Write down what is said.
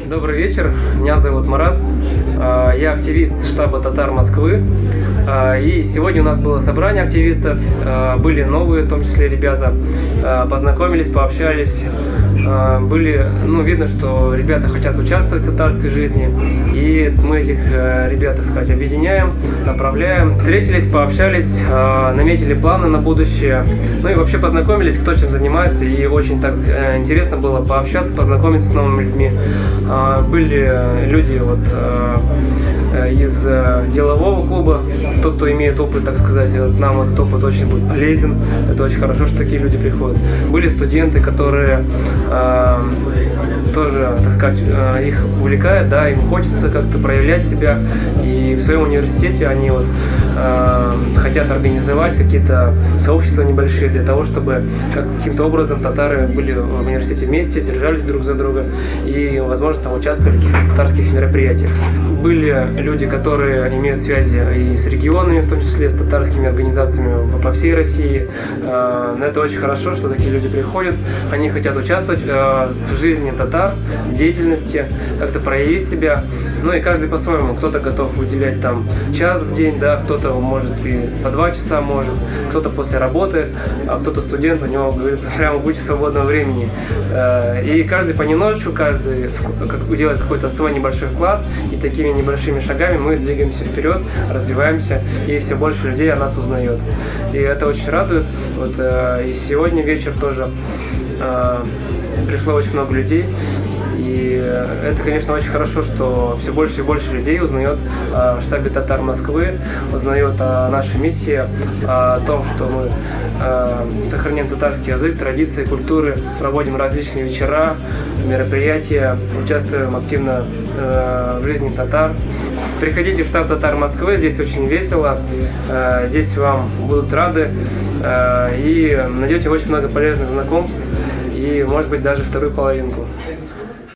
Добрый вечер, меня зовут Марат, я активист штаба татар Москвы, и сегодня у нас было собрание активистов, были новые, в том числе ребята, познакомились, пообщались, видно, что ребята хотят участвовать в татарской жизни, и мы этих ребят, так сказать, объединяем, направляем. Встретились, пообщались, наметили планы на будущее, ну и вообще познакомились, кто чем занимается, и очень так интересно было пообщаться, познакомиться с новыми людьми. Были люди из делового клуба, тот, кто имеет опыт, так сказать, нам этот опыт очень будет полезен, это очень хорошо, что такие люди приходят. Были студенты, которые тоже, так сказать, их увлекает, да, им хочется как-то проявлять себя, и в своем университете они хотят организовать какие-то сообщества небольшие для того, чтобы каким-то образом татары были в университете вместе, держались друг за друга и, возможно, там участвовали в каких-то татарских мероприятиях. Были люди, которые имеют связи и с регионами, в том числе с татарскими организациями по всей России. Это очень хорошо, что такие люди приходят, они хотят участвовать в жизни татар, в деятельности, как-то проявить себя. Ну и каждый по-своему. Кто-то готов уделять там час в день, да, кто-то может и по 2 часа может, кто-то после работы, а кто-то студент, у него, говорит, прямо куча свободного времени. И каждый понемножечку, каждый делает какой-то свой небольшой вклад, и такими небольшими шагами мы двигаемся вперед, развиваемся, и все больше людей о нас узнает. И это очень радует. И сегодня вечер тоже пришло очень много людей. И это, конечно, очень хорошо, что все больше и больше людей узнает о штабе татар Москвы, узнает о нашей миссии, о том, что мы сохраняем татарский язык, традиции, культуры, проводим различные вечера, мероприятия, участвуем активно в жизни татар. Приходите в штаб татар Москвы, здесь очень весело, здесь вам будут рады и найдете очень много полезных знакомств и, может быть, даже вторую половинку.